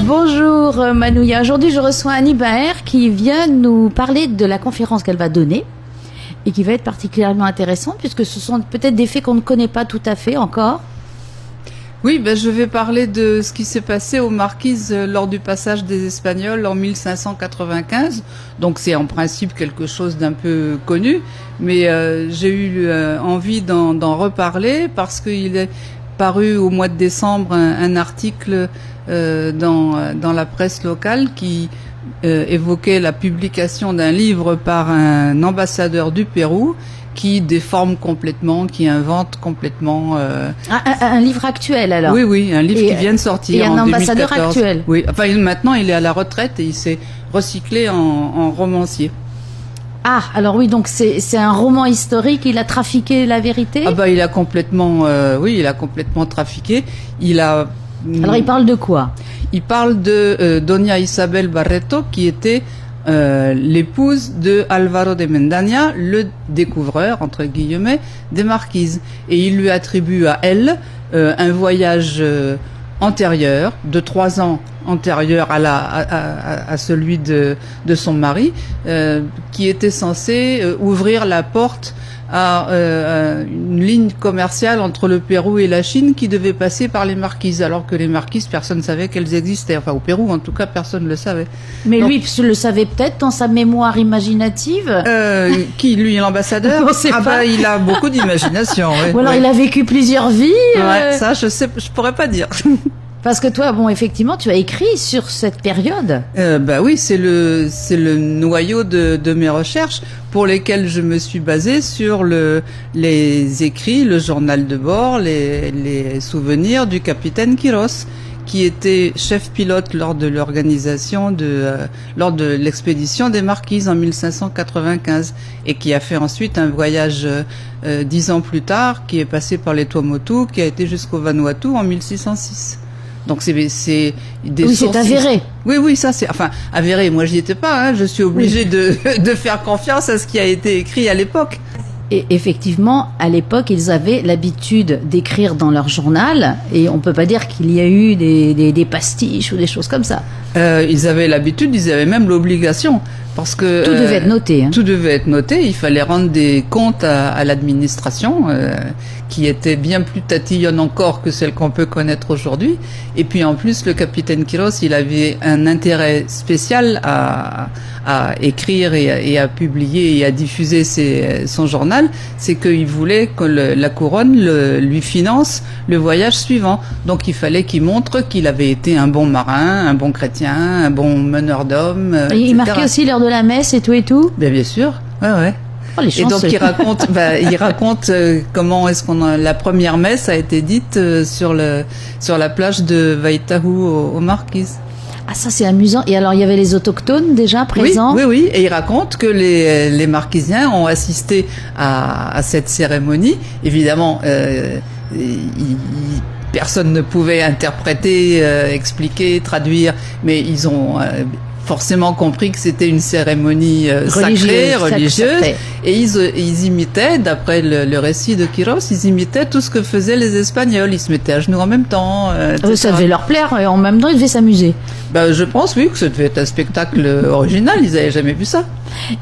Bonjour Manouya, aujourd'hui je reçois Annie Baer qui vient nous parler de la conférence qu'elle va donner et qui va être particulièrement intéressante puisque ce sont peut-être des faits qu'on ne connaît pas tout à fait encore. Oui, je vais parler de ce qui s'est passé aux Marquises lors du passage des Espagnols en 1595. Donc c'est en principe quelque chose d'un peu connu, mais j'ai eu envie d'en reparler parce qu'il est paru au mois de décembre un article dans la presse locale qui évoquait la publication d'un livre par un ambassadeur du Pérou qui déforme complètement, qui invente complètement... Un livre actuel alors? Oui, un livre qui vient de sortir en 2014. Et un ambassadeur actuel? Oui, enfin maintenant il est à la retraite et il s'est recyclé en romancier. Ah, alors oui, donc c'est un roman historique, il a trafiqué la vérité? Il a complètement... il a complètement trafiqué. Alors il parle de quoi? Il parle de Doña Isabel Barreto qui était... l'épouse de Alvaro de Mendaña, le découvreur, entre guillemets, des Marquises. Et il lui attribue à elle un voyage antérieur, de 3 ans antérieur à celui de son mari, qui était censé ouvrir la porte à une ligne commerciale entre le Pérou et la Chine qui devait passer par les Marquises, alors que les Marquises, personne ne savait qu'elles existaient. Enfin, au Pérou, en tout cas, personne ne le savait. Mais donc, lui le savait peut-être dans sa mémoire imaginative. Qui, lui, l'ambassadeur? Il a beaucoup d'imagination. Ouais, ou alors il a vécu plusieurs vies. Ça, je pourrais pas dire. Parce que toi, effectivement, tu as écrit sur cette période. Oui, c'est le noyau de mes recherches pour lesquelles je me suis basée sur les écrits, le journal de bord, les souvenirs du capitaine Quiros, qui était chef pilote lors de l'organisation lors de l'expédition des Marquises en 1595 et qui a fait ensuite un voyage 10 ans plus tard, qui est passé par les Tuamotu, qui a été jusqu'au Vanuatu en 1606. Donc c'est des sources. Oui, c'est avéré. Oui, ça c'est avéré. Moi, j'y étais pas. Je suis obligée de faire confiance à ce qui a été écrit à l'époque. Et effectivement, à l'époque, ils avaient l'habitude d'écrire dans leur journal, et on peut pas dire qu'il y a eu des pastiches ou des choses comme ça. Ils avaient l'habitude, ils avaient même l'obligation, parce que tout devait être noté. Tout devait être noté. Il fallait rendre des comptes à l'administration, qui était bien plus tatillonne encore que celle qu'on peut connaître aujourd'hui. Et puis en plus, le capitaine Quiros, il avait un intérêt spécial à écrire et à publier et à diffuser son journal, c'est qu'il voulait que la couronne lui finance le voyage suivant. Donc il fallait qu'il montre qu'il avait été un bon marin, un bon chrétien, un bon meneur d'hommes. Et il marquait aussi l'heure de la messe et tout? Bien sûr, ouais. Oh, les et donc il raconte comment est-ce la première messe a été dite sur la plage de Vaitahu aux Marquises. Ah, ça c'est amusant. Et alors il y avait les autochtones déjà présents? Oui. Et il raconte que les Marquisiens ont assisté à cette cérémonie. Évidemment, personne ne pouvait interpréter, expliquer, traduire, mais ils ont forcément compris que c'était une cérémonie sacrée, religieuse, et ils imitaient, d'après le récit de Quiros, ils imitaient tout ce que faisaient les Espagnols. Ils se mettaient à genoux en même temps. Ça devait leur plaire, et en même temps ils devaient s'amuser. Je pense, oui, que ça devait être un spectacle original. Ils n'avaient jamais vu ça.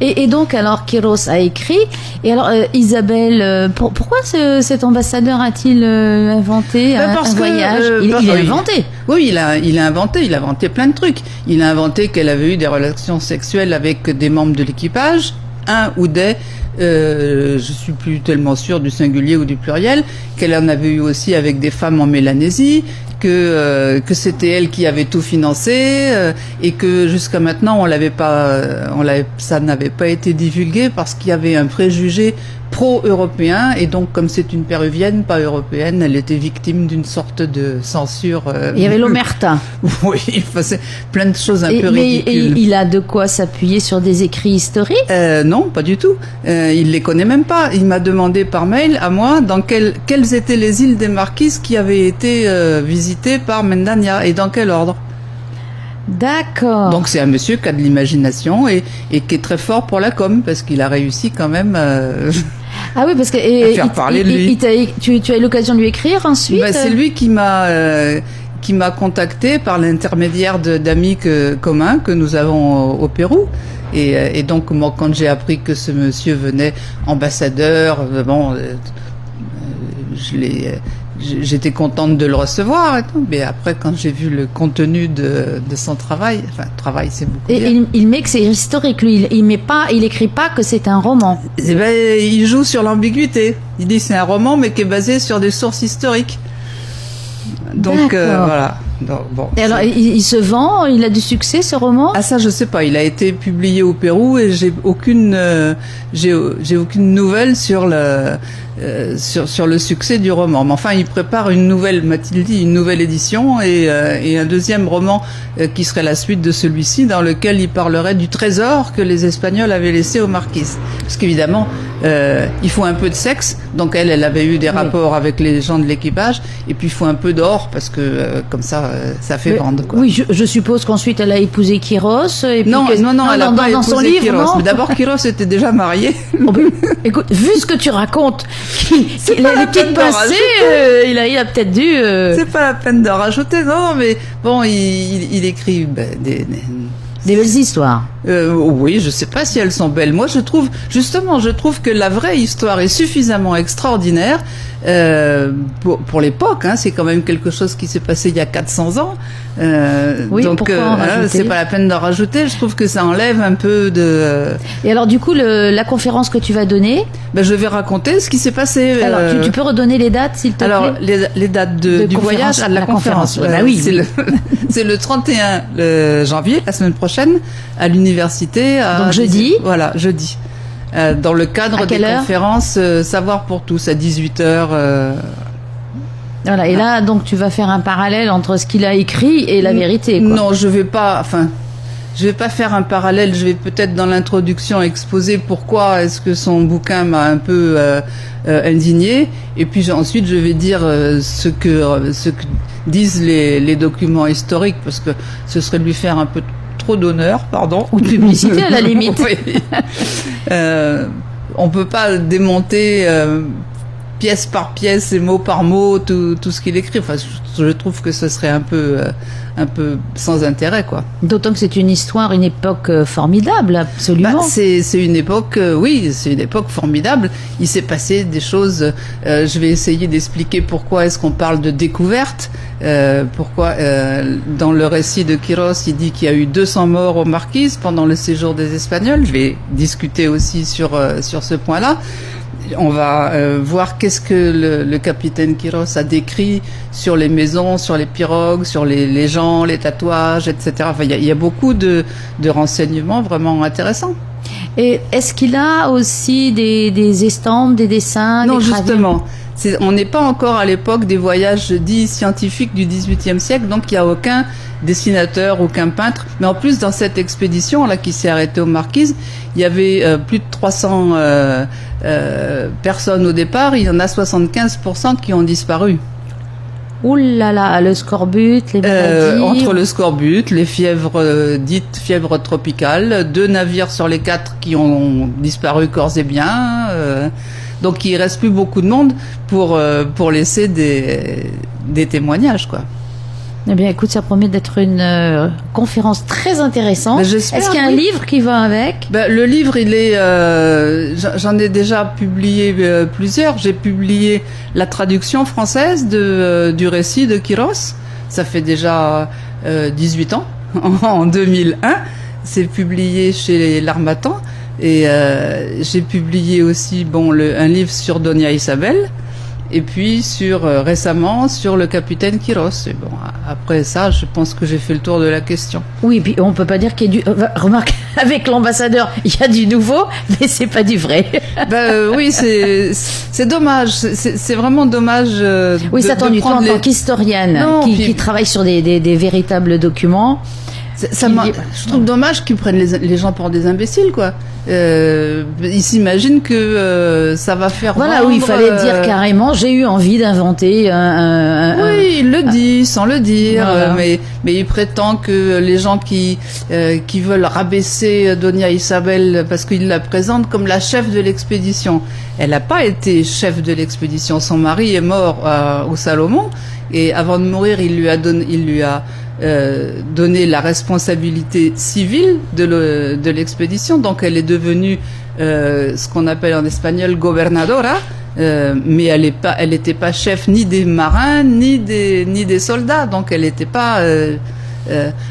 Et donc, alors, Quiros a écrit. Et alors, Isabelle, pourquoi cet ambassadeur a-t-il inventé un voyage? Il a inventé. Oui, il a inventé plein de trucs. Il a inventé qu'elle avait eu des relations sexuelles avec des membres de l'équipage, un ou des... je suis plus tellement sûre du singulier ou du pluriel, qu'elle en avait eu aussi avec des femmes en Mélanésie, que c'était elle qui avait tout financé, et que jusqu'à maintenant ça n'avait pas été divulgué parce qu'il y avait un préjugé pro-européen, et donc comme c'est une péruvienne, pas européenne, elle était victime d'une sorte de censure. Il y avait l'omerta. Oui, c'est plein de choses un peu ridicules. Et il a de quoi s'appuyer sur des écrits historiques? Non, pas du tout. Il les connaît même pas. Il m'a demandé par mail à moi quelles étaient les îles des Marquises qui avaient été visitées par Mendaña et dans quel ordre. D'accord. Donc c'est un monsieur qui a de l'imagination et qui est très fort pour la com, parce qu'il a réussi quand même. Ah oui, parce que faire parler de lui. Tu as eu l'occasion de lui écrire ensuite. C'est lui qui m'a contacté par l'intermédiaire d'amis communs que nous avons au Pérou. Et donc, moi, quand j'ai appris que ce monsieur venait ambassadeur, j'étais contente de le recevoir et tout. Mais après, quand j'ai vu le contenu de son travail, c'est beaucoup. Et il met que c'est historique, lui. Il écrit pas que c'est un roman. Il joue sur l'ambiguïté. Il dit c'est un roman, mais qui est basé sur des sources historiques. Donc voilà. Donc, bon, et alors, il se vend, il a du succès ce roman? Ah ça, je sais pas. Il a été publié au Pérou et j'ai aucune nouvelle sur le succès du roman. Mais enfin, il prépare une nouvelle, m'a-t-il dit, une nouvelle édition et un deuxième roman qui serait la suite de celui-ci, dans lequel il parlerait du trésor que les Espagnols avaient laissé aux marquises. Parce qu'évidemment, il faut un peu de sexe. Donc elle avait eu des rapports avec les gens de l'équipage. Et puis il faut un peu d'or parce que comme ça fait vendre. Quoi. Oui, je suppose qu'ensuite elle a épousé Quiros. Et puis non, elle n'a pas dans son épousé livre, Quiros. non. Mais d'abord, Quiros était déjà marié. Écoute, vu ce que tu racontes, il a les petites pincées, il a peut-être dû. C'est pas la peine de rajouter, non, mais bon, il écrit des belles histoires. Oui, je sais pas si elles sont belles. Moi, je trouve que la vraie histoire est suffisamment extraordinaire pour l'époque. C'est quand même quelque chose qui s'est passé il y a 400 ans. Oui, donc c'est pas la peine d'en rajouter. Je trouve que ça enlève un peu de. Et alors, du coup, la conférence que tu vas donner, je vais raconter ce qui s'est passé. Alors, tu peux redonner les dates, s'il te plaît. Alors, les dates du voyage à la conférence. Oui. C'est le 31 janvier, la semaine prochaine, à l'université. Donc jeudi. Voilà, jeudi. Dans le cadre des conférences Savoir pour tous, à 18h. Voilà, et là, donc, tu vas faire un parallèle entre ce qu'il a écrit et la vérité, quoi. Non, je vais pas faire un parallèle. Je vais peut-être dans l'introduction exposer pourquoi est-ce que son bouquin m'a un peu indigné. Et puis ensuite, je vais dire ce que disent les documents historiques, parce que ce serait lui faire un peu trop d'honneur, pardon. Ou de publicité à la limite. Oui. On peut pas démonter pièce par pièce et mot par mot tout ce qu'il écrit. Enfin, je trouve que ce serait un peu sans intérêt, quoi. D'autant que c'est une histoire, une époque formidable, absolument. C'est une époque, c'est une époque formidable. Il s'est passé des choses. Je vais essayer d'expliquer pourquoi est-ce qu'on parle de découverte. Pourquoi dans le récit de Quiros, il dit qu'il y a eu 200 morts aux Marquises pendant le séjour des Espagnols. Je vais discuter aussi sur ce point-là. On va voir qu'est-ce que le capitaine Quiros a décrit sur les maisons, sur les pirogues, sur les gens, les tatouages, etc. Enfin, il y a beaucoup de renseignements vraiment intéressants. Et est-ce qu'il a aussi des estampes, des dessins? Non, justement. On n'est pas encore à l'époque des voyages dits scientifiques du XVIIIe siècle, donc il n'y a aucun dessinateur, aucun peintre. Mais en plus, dans cette expédition là qui s'est arrêtée aux Marquises, il y avait plus de 300 personnes au départ. Il y en a 75% qui ont disparu. Ouh là là, le scorbut, les maladies. Entre le scorbut, les fièvres dites fièvres tropicales, 2 navires sur les 4 qui ont disparu corps et biens. Donc il reste plus beaucoup de monde pour laisser des témoignages, quoi. Eh bien, écoute, ça promet d'être une conférence très intéressante. Est-ce qu'il y a un livre qui va avec? Le livre, il est. J'en ai déjà publié plusieurs. J'ai publié la traduction française du récit de Quiros. Ça fait déjà 18 ans, en 2001. C'est publié chez l'Harmattan. Et j'ai publié aussi un livre sur Doña Isabel. Et puis récemment sur le capitaine Quiros. Et bon, après ça, je pense que j'ai fait le tour de la question. Oui, puis on peut pas dire qu'il y a remarque, avec l'ambassadeur, il y a du nouveau, mais c'est pas du vrai. Oui, c'est dommage. C'est vraiment dommage. Oui, ça t'ennuie, toi en tant qu'historienne qui travaille sur des véritables documents. Je trouve dommage qu'ils prennent les gens pour des imbéciles, quoi. Ils s'imaginent que ça va faire voilà, vendre, oui, il fallait dire carrément, j'ai eu envie d'inventer oui, il le dit sans le dire, voilà. mais il prétend que les gens qui veulent rabaisser Doña Isabel parce qu'il la présente comme la chef de l'expédition. Elle n'a pas été chef de l'expédition. Son mari est mort au Salomon et avant de mourir, il lui a donné la responsabilité civile de l'expédition. Donc elle est devenue ce qu'on appelle en espagnol gobernadora, mais elle n'était pas chef ni des marins ni des soldats. Donc elle n'était pas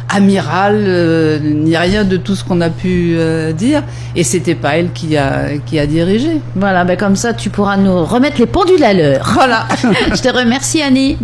amiral ni rien de tout ce qu'on a pu dire. Et c'était pas elle qui a dirigé. Voilà, ben comme ça tu pourras nous remettre les pendules à l'heure. Voilà. Je te remercie Annie.